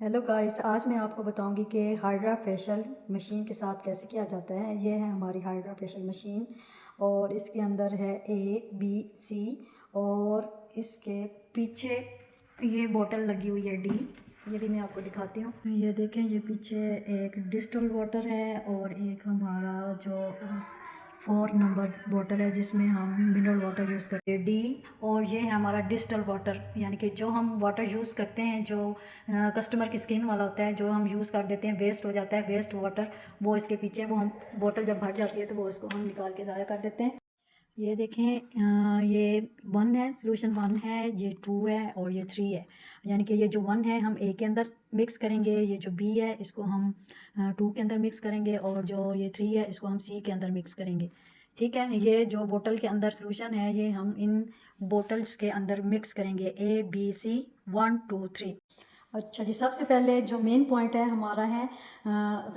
Hello guys, आज मैं आपको बताऊंगी कि हाइड्रा फेशियल मशीन के साथ कैसे किया जाता है। ये है हमारी हाइड्रा फेशियल मशीन और इसके अंदर है ABC और इसके पीछे ये बोतल लगी हुई है D। ये भी मैं आपको दिखाती हूँ। ये देखें, ये पीछे एक डिस्टिल्ड वाटर है और एक हमारा जो 4 नंबर बोतल है जिसमें हम मिनरल वाटर यूज़ करते हैं D। और ये है हमारा डिस्टल वाटर, यानी कि जो हम वाटर यूज़ करते हैं जो कस्टमर की स्किन वाला होता है, जो हम यूज़ कर देते हैं, वेस्ट हो जाता है, वेस्ट वाटर, वो इसके पीछे, वो हम बोतल जब भर जाती है तो वो उसको हम निकाल के ज़ाया कर देते हैं। ये देखें, ये 1 है, सोल्यूशन 1 है, ये 2 है और ये 3 है। यानी कि ये जो 1 है हम A के अंदर मिक्स करेंगे, ये जो B है इसको हम 2 के अंदर मिक्स करेंगे और जो ये 3 है इसको हम C के अंदर मिक्स करेंगे। ठीक है, ये जो बोतल के अंदर सोल्यूशन है ये हम इन बोतल्स के अंदर मिक्स करेंगे, ABC 1 2 3। अच्छा जी, सबसे पहले जो मेन पॉइंट है हमारा है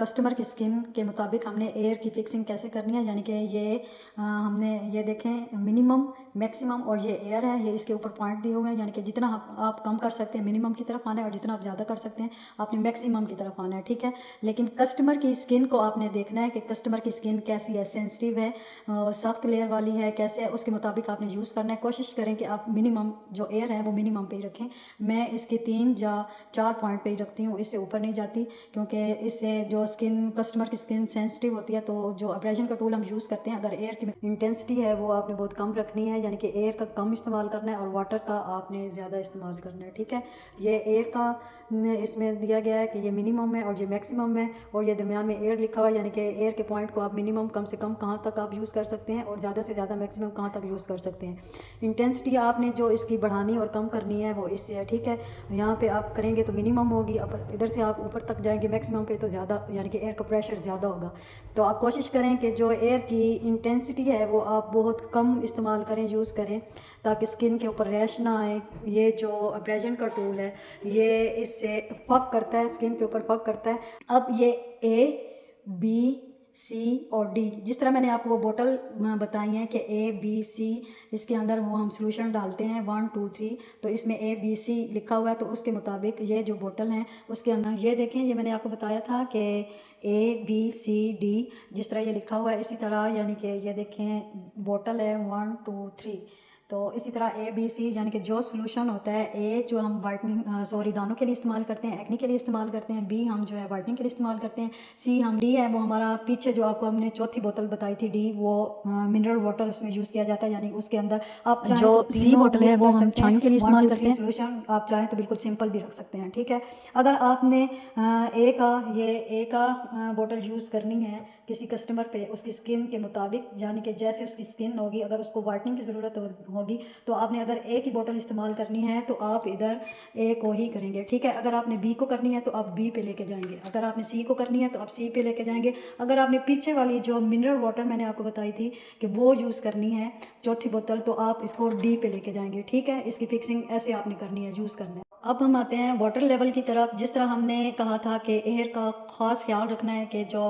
कस्टमर की स्किन के मुताबिक हमने एयर की फिक्सिंग कैसे करनी है। यानी कि ये हमने ये देखें, मिनिमम, मैक्सिमम और ये एयर है, ये इसके ऊपर पॉइंट दिए हुए हैं। यानी कि जितना आप कम कर सकते हैं मिनिमम की तरफ आना है और जितना आप ज़्यादा कर सकते हैं आपने मैक्सिमम की तरफ आना है। ठीक है, लेकिन कस्टमर की स्किन को आपने देखना है कि कस्टमर की स्किन कैसी है, सेंसिटिव है, सख्त लेयर वाली है, कैसे है, उसके मुताबिक आपने यूज़ करना है। कोशिश करें कि आप मिनिमम जो एयर है वो मिनिमम पे ही रखें। मैं इसके 3 या 4 पॉइंट पे ही रखती हूँ, इससे ऊपर नहीं जाती, क्योंकि इससे जो स्किन, कस्टमर की स्किन सेंसिटिव होती है। तो जो अब्रेजन का टूल हम यूज़ करते हैं, अगर एयर की इंटेंसिटी है वो आपने बहुत कम रखनी है, यानी कि एयर का कम इस्तेमाल करना है और वाटर का आपने ज़्यादा इस्तेमाल करना है। ठीक है, ये एयर का इसमें दिया गया है कि ये मिनिमम है और ये मैक्सिमम है और ये दरमियान में एयर लिखा हुआ है। यानी कि एयर के पॉइंट को आप मिनिमम कम से कम कहाँ तक आप यूज़ कर सकते हैं और ज़्यादा से ज़्यादा मैक्सिमम कहाँ तक यूज़ कर सकते हैं। इंटेंसिटी आपने जो इसकी बढ़ानी और कम करनी है वो इससे है। ठीक है, यहाँ पे आप करेंगे तो मिनिमम होगी, अब इधर से आप ऊपर तक जाएंगे मैक्सिमम पे तो ज़्यादा, यानी कि एयर का प्रेशर ज़्यादा होगा। तो आप कोशिश करें कि जो एयर की इंटेंसिटी है वो आप बहुत कम इस्तेमाल करें, यूज़ करें, ताकि स्किन के ऊपर रैश ना आए। ये जो अब्रेजन का टूल है ये इससे फक करता है, स्किन के ऊपर फक करता है। अब ये A B C और D, जिस तरह मैंने आपको वो बोतल बताई है कि ABC, इसके अंदर वो हम सोल्यूशन डालते हैं 1 2 3, तो इसमें ABC लिखा हुआ है, तो उसके मुताबिक ये जो बोतल है उसके अंदर ये देखें, ये मैंने आपको बताया था कि ABCD जिस तरह ये लिखा हुआ है इसी तरह, यानी कि ये देखें बोतल है 1 2 3, तो इसी तरह ABC, यानी कि जो सोल्यूशन होता है, A जो हम वाइटनिंग दानों के लिए इस्तेमाल करते हैं, एक्ने के लिए इस्तेमाल करते हैं, B हम जो है वाइटनिंग के लिए इस्तेमाल करते हैं, C हम, D है वो हमारा पीछे जो आपको हमने चौथी बोतल बताई थी D, वो मिनरल वाटर उसमें यूज़ किया जाता है। यानी उसके अंदर आप जो C बोतल है वो हम छाइयों के लिए इस्तेमाल करते हैं। सोल्यूशन आप चाहें तो बिल्कुल सिंपल भी रख सकते हैं। ठीक है, अगर आपने A का बोतल यूज़ करनी है किसी कस्टमर पे उसकी स्किन के मुताबिक, यानी कि जैसे उसकी स्किन होगी, अगर उसको वाइटनिंग की ज़रूरत होगी तो आपने अगर A की बोतल इस्तेमाल करनी है तो आप इधर A को ही करेंगे। ठीक है, अगर आपने B को करनी है तो आप B पे लेके जाएंगे, अगर आपने C को करनी है तो आप C पे लेके जाएंगे, अगर आपने पीछे वाली जो मिनरल वाटर मैंने आपको बताई थी कि वो यूज़ करनी है चौथी बोतल, तो आप इसको D पे लेके जाएंगे। ठीक है, इसकी फिक्सिंग ऐसे आपने करनी है, यूज़ करना है। अब हम आते हैं वाटर लेवल की तरफ। जिस तरह हमने कहा था कि एयर का ख़ास ख्याल रखना है कि जो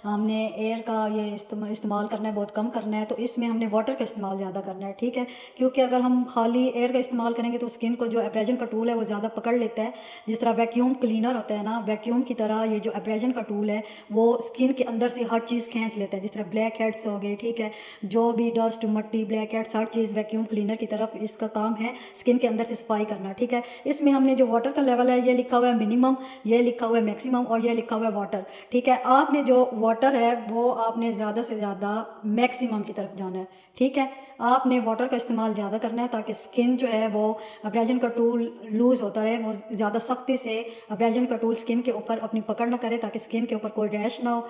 हमने एयर का ये इस्तेमाल करना है बहुत कम करना है, तो इसमें हमने वाटर का इस्तेमाल ज़्यादा करना है। ठीक है, क्योंकि अगर हम खाली एयर का इस्तेमाल करेंगे तो स्किन को जो एब्रेजन का टूल है वो ज़्यादा पकड़ लेता है। जिस तरह वैक्यूम क्लीनर होता है ना, वैक्यूम की तरह ये जो एब्रेजन का टूल है वो स्किन के अंदर से हर चीज़ खींच लेता है। जिस तरह ब्लैक हेड्स हो गए, ठीक है, जो भी डस्ट, मट्टी, ब्लैक हेड्स, हर चीज़ वैक्यूम क्लीनर की तरफ इसका काम है स्किन के अंदर से सफाई करना। ठीक है, इसमें हमने जो वाटर का लेवल है ये लिखा हुआ है मिनिमम, ये लिखा हुआ है मैक्सिमम और ये लिखा हुआ है वाटर। ठीक है, आपने जो वाटर है वो आपने ज़्यादा से ज़्यादा मैक्सिमम की तरफ जाना है। ठीक है, आपने वाटर का इस्तेमाल ज़्यादा करना है ताकि स्किन जो है वो अब्रेजन का टूल लूज़ होता रहे, वो ज़्यादा सख्ती से अब्रेजन का टूल स्किन के ऊपर अपनी पकड़ ना करे, ताकि स्किन के ऊपर कोई रैश ना हो,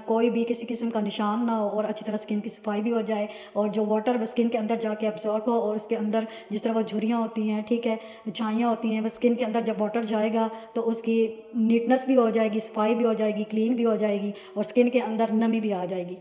कोई भी किसी किस्म का निशान ना हो और अच्छी तरह स्किन की सफाई भी हो जाए और जो वाटर वो स्किन के अंदर जाके एब्जॉर्ब हो और उसके अंदर जिस तरह वो झुर्रियाँ होती हैं, ठीक है, छाइयाँ होती हैं, वो स्किन के अंदर जब वाटर जाएगा तो उसकी नीटनेस भी हो जाएगी, सफाई भी हो जाएगी, क्लीन भी हो जाएगी और स्किन के अंदर नमी भी आ जाएगी।